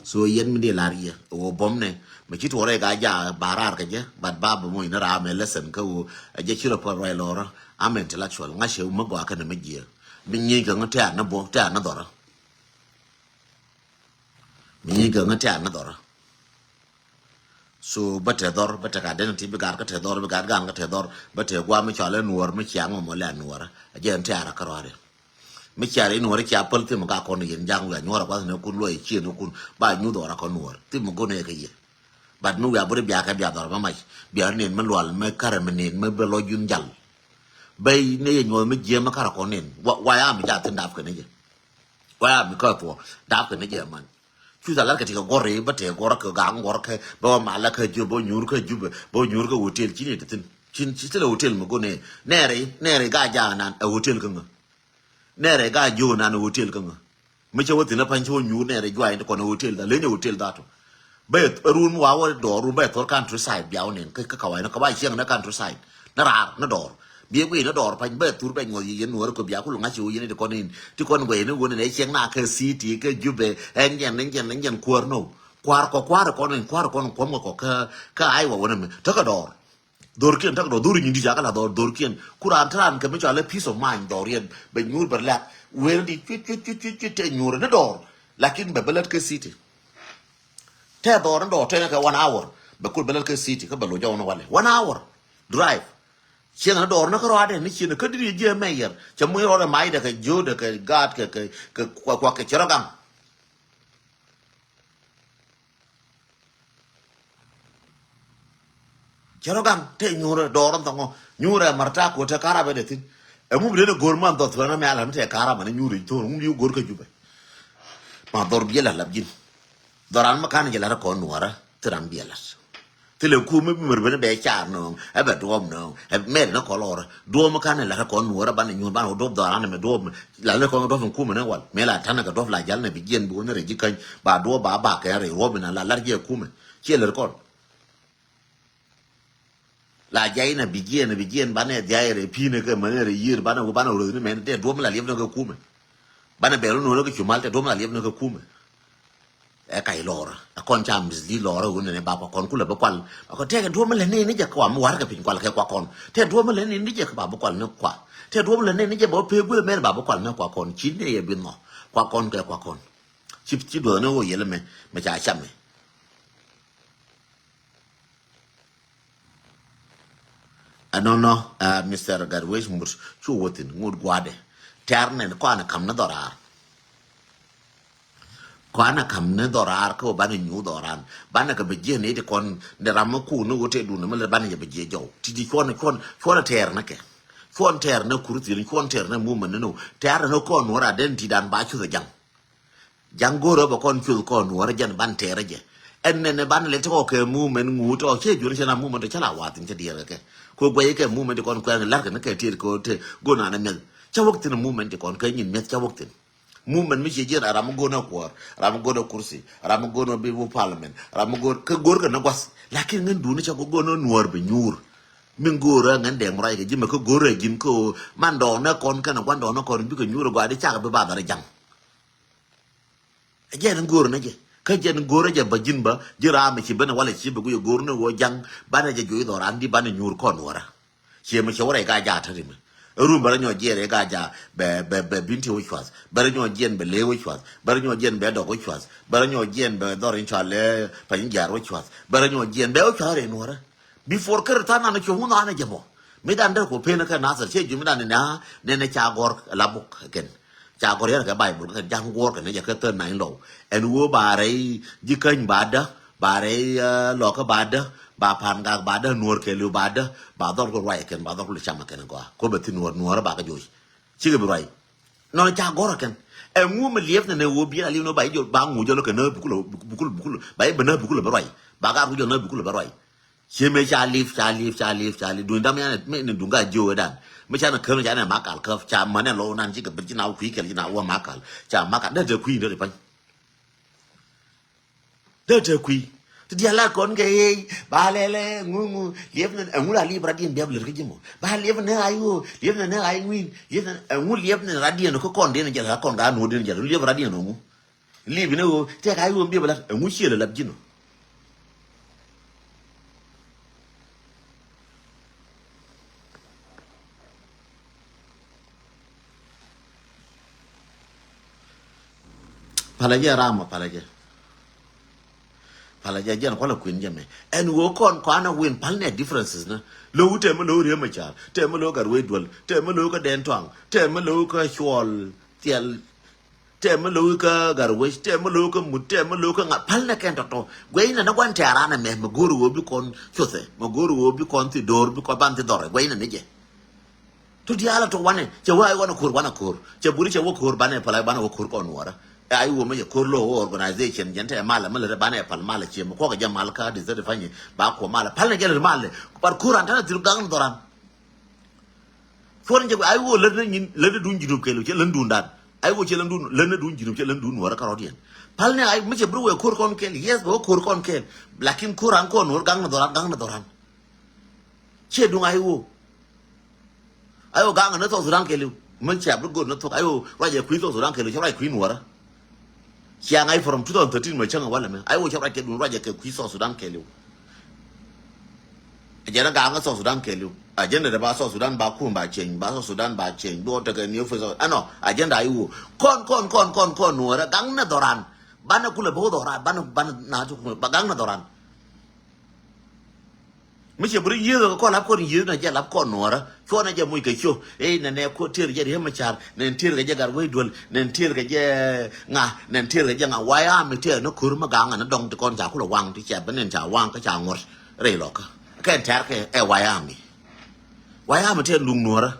so yen mi de laria o bom ne ma ci tore ga ja barar ka je bad baba mo ina ra me lesson ka o je chiro por rai loro am intellectual nga she mo gwa ka na megia bi nyi ka ngata na bo ta na dora mi ga ngata na dora so bata dor bata ka den ti bi gar ka te dor bi gar ga ka te dor bata gwa mi chale nuor mi chiang mo la nuor je ente ara karore mi chiare nuor chi apol ti mo ga ko ni yen jang la nuor kwa ne ku lo e chi no ku ba nyu dora ko nuor ti mo go ne ka ye bad nu ya bure bia ka bia dor ba mai bia nen man lwal me kare me nen me belo yun jal bay ne ye nyoy me je ma kara ko nen wa ya mi ja tin daf ka ne je wa ya mi ka to daf ka ne je man chu da la ka ti ka gore ba te gore ka ga gore ka ba ma la ka ju bo nyur ka ju bo nyur ka hotel chi ni tin chin chi le hotel mo go ne re ga ja nan a hotel ka nga ne re ga jo nan hotel ka nga me che wotin na pan cho nyu ne re gwa ko na hotel da le ne hotel da to ba run wa wa do run ba to countryside biao ne ka wa na ka ba chiang na countryside na ra na do bia quỷ nó đỏ phanh bê tour bên ngồi gì nữa có bia cũng lùng ngã chịu gì này con in thì con quỷ nó quên này xem na cái xí thì cái giúp về anh nhận qua nó qua rồi con này qua rồi con mà có cái ai vào này thắc cái đỏ kiên thắc đỏ đôi nhìn đi giá cái là đỏ kiên Quran tran cái mấy chỗ lấy peace of mind đỏ riêng bên nhur bật lạc quên đi chuyện nhur nó đỏ lakin bê bê cái xí thì thế đỏ nó đỏ thế cái 1 hour bê cút bê cái xí thì cái bê lôi cho nó vào 1 hour drive chiang na dor na karo ade ni chiang ka diri je mayer chamu ro na mai da ka jo da ka gat ka kwa ka charogam te nyura dor ntongo nyura marta ko ta kara be de tin e mu de gorman do to na me ala te kara ma nyuri to mu yu gor ka jube ma dor biela labjin doran ma kan je la ko nuara tram biela thì liệu khu mới mình vẫn bé chả nó hay bé đom nó hay mẹ nó có lò đom mà cái này là con nuôi ra ban này nhung ban hồ đom đó anh này đom là nó con đom trong khu mà nó quật mẹ là thằng này cái đom là dán này bị giên bún nó để chỉ cần bà đua bà cái này rồi mình là gì khu mà chia là con là giấy này bị giên bán này giấy này pin này cái mà này giên bán nào rồi nó mẹ nó đom là liếm nó cái khu mà bán này bé nó nuôi nó cái chủ mal thì đom là liếm nó cái khu mà cái lor con chăm đi lor rồi này bà con cũng là bà quan có thế cái đua mà lên này giờ quả mà war cái pin quan cái quả con thế đua mà lên này giờ bà quan nó quả thế đua mà lên này giờ bỏ phê quên mẹ bà quan nó quả con chín này bên ngõ quả con cái quả con chip đua nó vậy là mẹ trả chăm mày no Mr. Garwes mur chu wotin ngud gwade terne ko ana kam na dora kwana kam ne dorar ko bana nyu doran bana ka beje ne de kon de ram ku no wote du no mala bana ya beje jaw ti di kon ter na ke kon ter na kuruti ni kon ter na mu man no ter na kon wora den ti dan ba chu jang jangoro ba kon chu kon wora jan ban ter je en ne ban le to ke mu men ngu to che ju na mu man de chala watin che dire ke ko gwe ke mu men de kon kwa la ke na ke ti ko te go na na mel cha waktin mu men de kon ke nyin met cha waktin movement mi je ram go na kwar ram go na kursi ram go na bibu parliament ram go ke gor ka na gwas lakin ngen du ni cha go no nuor be nyur min gora ngen de mrai ke jima ko gore jin ko man do na kon ka na wan do na kon bi ko nyur go ade cha be ba da jang je na gor na je ka je na gor je ba jin ba jira me ci bana wala ci be go gor na wo jang bana je jo do ran di bana nyur kon wara ci me ci wara ga ja ta ri rum bara nyo jere ga ja be binti wo chwas bara nyo jen be le wo chwas bara nyo jen be do wo chwas bara nyo jen be do rin chale pa jar wo chwas bara nyo jen be o chare nora before kar ta na cho hu na na jabo me dan da ko pe na ka na sa che ju me dan na ne cha gor la buk ken cha gor ya ka bible ka jang gor ka ne ja ka te na lo en wo ba re ji kan ba da ba re lo ka ba da bà phan gak bà đã nuôi cái lưu bà đã bà đó có right cái bà đó có lịch chăm cái này qua có bị nuôi bà cái gì chỉ cái right nó cha gõ cái em ngu mà liệp này ngu biết là liệp nó bảy giờ bà ngu cho nó cái nơi bukul bảy bên nơi bukul bà right bà gak bukul nơi bukul bà right chỉ mấy cha liệp đuổi đam này mấy này đuổi cái jiu đàn mấy cha nó khơi cha này mắc cả khơi cha mà này lâu nan chỉ cái bên nào quý cái nào qua mắc cả cha mắc cả đó giờ quý nữa thì phải đó giờ quý dia la kon ke ba le ngu liep ne ngu la libra dien biable ke jimo ba liep ne ayu liep ne ay ngwin liep ne ngu liep ne radien ko kon den jala kon ga no den jala liep radien no mu liep ne o te ka ayu biable ngu chiele lab jino palaje rama palaje pala jajan ko la queen jame en wo kon ko ana win pal ne differences na lo ute mo lo re ma cha te mo lo gar we dwal te mo lo ka den twang te mo lo ka chwal tiel te mo lo ka gar we te mo lo ka mu te mo lo ka nga pal na ken to we na kwan te ara na me mo guru wo bi kon chose mo guru wo bi kon ti dor bi ko ban ti dor we na ne je to di ala to wane che wa wana kur che buri che wo kur bane pala bana wo kur kon wara ai wo me ko lo organization jente mala mala ba na pal mala che ko ga jamal ka de zede fanye ba ko mala pal na gele mala par kuran tan til gang doran fon je ai wo le ni le dun jidu ke lo che lan dun dan ai wo che lan dun le dun jidu che lan dun wara karodien pal ne ai me che bru we kur kon ke yes bo kur kon ke lakin kuran kon wor gang na doran che dun ai wo gang na to sudan ke loมันแฉบลูกกดนักทกไอ้โอ้ว่าจะคุยตัวสุดท้ายเคยเลยชอบไรคุยหนัวละเชียงไอ้ from 2013มาเชื่อว่าอะไรมั้ยไอ้โอ้ชอบไรเกิดหนัวว่าจะคุยตัวสุดท้ายเคยเลยอาจารย์กลางก็ตัวสุดท้ายเคยเลยอาจารย์เดี๋ยวบ้าตัวสุดท้ายบ้าคุ้มบ้าเชงบ้าตัวสุดท้ายบ้าเชงดูแต่กันนิวฟิสอ่ะเนาะอาจารย์ได้โอ้คนหนัวละกังน่ะดอรันบ้านนักกุลบ่ดอรันบ้านน่าจุกกังน่ะดอรันไม่ใช่บริยืดก็รับคนยืดนะจะรับคนหนัวละช่วงนั้นจะมุ่งเกี่ยวเอ้ยนั่นเนี่ยคนเที่ยวจะเรียกมาชาร์นั่นเที่ยวก็จะการไว้ด่วนนั่นเที่ยวก็จะงานั่นเที่ยวก็จะงาไว้ไม่เที่ยวนักขุนมากางนั่นดงตะกอนจากคุณระวังที่แฉบนั่นจากวังก็จากงดเรื่องหรอกแค่แท้แค่ไว้มีเที่ยวลุงหนัวละ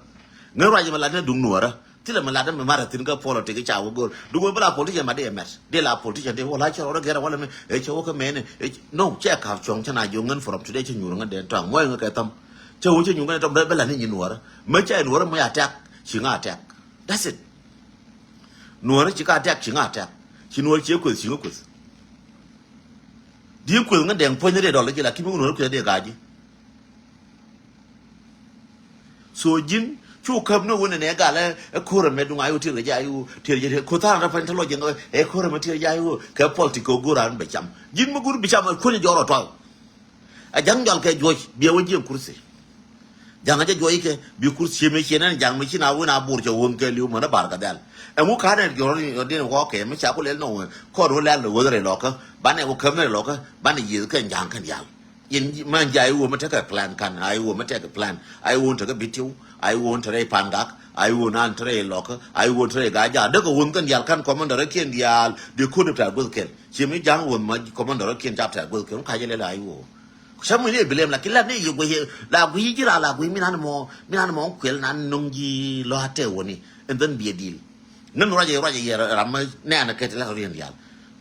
เงินไรจะมาลัดเนี่ยลุงหนัวละที่เรามาลัดนั้นมาถึงก็พอเราถึงก็จ่าวกูดูว่าเวลา politician มาได้เอ็มเอสเดี๋ยวลา politician เดี๋ยวว่าไล่ชาวเราแกเราว่าอะไรไหมเอ้ยชาวก็แม่เนี่ยเอ้ยน้องแจ้ข่าวชงชนะยงเงิน from today ฉันอยู่เงินเดือนต่างมวยเงินแกทำชาวฉันอยู่เงินต้องได้เวลานี่ยินหนัวละไม่ใช่หนัวละไม่อาแทกชิงอาแทก that's it หนัวละชิงอาแทกชิงอาแทกชิงหนัวเชี่ยวกุศชิงกุศเดี๋ยวกุศเงินเดือนพ้นได้ดอลลาร์กี่ละคิดว่าหนัวละกุศได้กาจีส่วนยินชูคำนู้นเนี่ยกันแล้วโคราชไม่ดูไงอยู่ที่ระยะอยู่ที่ระยะโคตรเราเป็นทะเลยังไงโคราชไม่ที่ระยะอยู่แค่ political กูรันไปจำยินมากูไปจำคนจะยอมตัวยังยังแค่จ่อยเบี้ยวันยี่คุรสียังจะจ่อยแค่เบี้ยคุรสีไม่ใช่นั่นยังไม่ใช่นาวันนาบูร์จะวนแค่เลี้ยวมันน่ะบาร์กันเดลมุขานเนี่ยย้อนเดี๋ยวก็แค่ไม่ใช่คนเล่นน้องข้อรู้แล้วหรือว่าอะไรหรอกบ้านเนี่ยว่าคำเนี่ยหรอกบ้านเนี่ยยืดกันยังกันยาวยินมันใหญ่วัวมันจะกับแพลนกันไอ้วัวมันจะกับแพลนไอ้วัวจะกับบิทิวไอ้วัวจะได้พันกักไอ้วัวนั่นจะได้หลอกไอ้วัวจะได้กายาเด็กก็วนกันยาวกันคอมมานเดอร์เขียนยาวเดี๋ยวคุณจะแผลเบิลเขียนชิมิจังวนมาคอมมานเดอร์เขียนจับแผลเบิลเขียนใครจะเล่นไอ้วัวฉันไม่ได้เบลมละกินแล้วนี่อยู่ไปละกุยจีราละกุยมีนั่นมองเขวนั้นนงยีโลหะเทวนี่อันนั้นเบียดีลนั่นเราจะรำมาแน่นเกิดแล้วเรียนยาว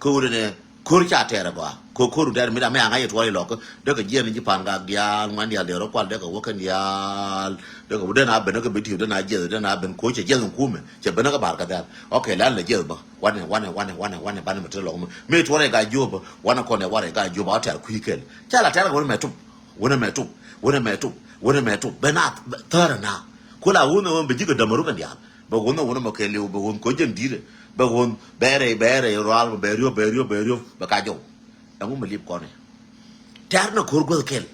คือเนี่ยคุยชาเทระบ่าคุยเดี๋ยวไม่ได้ไม่อ่านให้ตัวเลยหรอกเด็กก็เยี่ยนที่ผ่านการเดียร์มันเดียร์เดี๋ยวเราควาเด็กก็ว่ากันเดียร์เด็กก็เดินหน้าเป็นเด็กก็ไปที่เดินหน้าเยี่ยเดินหน้าเป็นคุยจะเยี่ยนสงคุ้มจะเป็นนักบาร์กันเดียร์โอเคแล้วเลยเยี่ยบ่วันนี้บ้านมันมันจะลงไม่ตัวอะไรก็ยูบวันนั้นคนเนี่ยว่าอะไรก็ยูบเอาแต่คุยกันใช่ละแต่ละคนไม่ทุบเป็นนัดเท่านั้นนะคนละคนมันเป็นจีก็ดำรู้กันเดียร์บางคนมาเคลียวบางคนก็ยังดีเลยบางคนเบรย์รัลเบริโอบักกาโจยังไม่รีบก่อนเนี่ยแต่นั่นคือกูเกล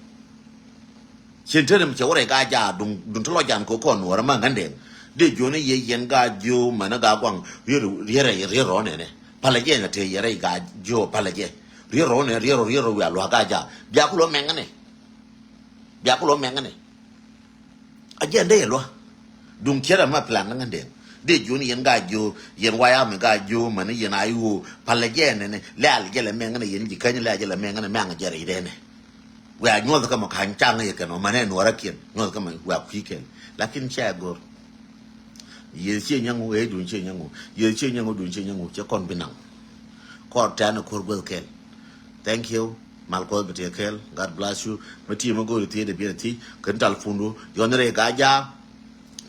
เช่นเช่นมันจะว่าอะไรกาจาดุนทะเลาะกันก็ก่อนหัวเรามันกันเด่นเดี๋ยวอยู่ในเย็นกาโจมันกากวางเรียร้อนเนี่ยพลังเย็นเทียอะไรกาโจพลังเย็นเรียร้อนเนี่ยเรียร้อนหลัวกาจาเบียกุลแมงกันเนี่ยอาจารย์ได้หรอดุงเชื่อมาพลังนั่นเด่นเดี๋ยวอยู่นี่ยังกาอยู่ยังวายามกาอยู่มันนี่ยังอายุพลังเย็นเนี่ยแล้วจะละแมงกันเนี่ยยังจีกันแล้วจะละแมงกันแมงจะอะไรเด่นเนี่ยว่าโน้ตก็มาขันจังเลยกันมันเนี่ยหนัวรักเกียนโน้ตก็มาว่าคุยกันลักษณะเช่นกูยืนเชี่ยยังงูดุนเชี่ยยังงูดุนเชี่ยยังงูจะคนเป็นหนังก็แทนคนเบิร์เกล thank you malkol bete kel god bless you mati mago ti de biati kan talfundu yonre gaja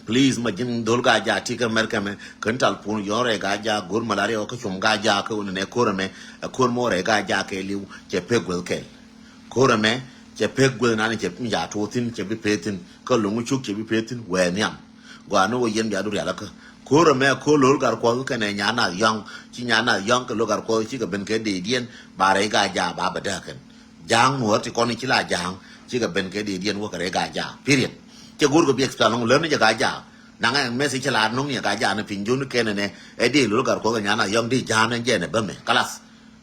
please majin dol gaja tika merkame kan talfun yonre gaja gur malare o kachum gaja ko ne korame kor more gaja ke liu che pegwel kel korame che pegwel nani che ya totin che bi petin ko lungu chuk che bi petin we nyam gwa no yen ya dur ya la korame ko lol gar ko ka ne nyana yang ko gar ko chi ka ben ke de dien bare gaja ba bada kan jangหัวที่คนนี้ชิลาจางชิกับเป็นแค่ดีเดียนว่าอะไรกาจาพิเรียนจะกูก็เบียกสารลงเลื่อนนี่จะกาจานังไงแม่สิฉลาดน้องเนี่ยกาจาเนี่ยพิงจุนแค่เนี่ยไอ้ดีรู้กันก็กันยานะยองดีจานนั่นเจเนี่ยเบิ่มเนี่ยกลัส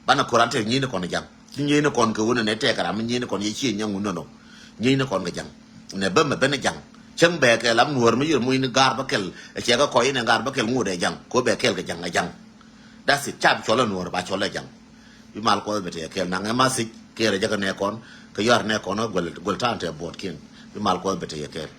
บ้านนักโคราชเนี่ยยี่นี่คนจังยี่นี่คนก็วุ่นเนี่ยแท้กระมันยี่นี่คนยี่ชี้ยังวุ่นน้องยี่นี่คนก็จังเนี่ยเบิ่มแบบเป็นจังเชิงแบกลำหัวไม่ยืนมือนี่การบักเกลเชี่ยก็คอยเนี่ยการบักเกลงูได้จังก็แบกเกลก็จังไงจังดัสิจับชอลนัวบ้าชอลจังวิมาลก็ไปเที่ยวเกลนังไงมาสิเกลจะกันเนี่ยก่อนก็ยอดเนี่ยก่อนว่ากวลท่านเถอะบวชกินวิมาลก็ไปเที่ยวเกล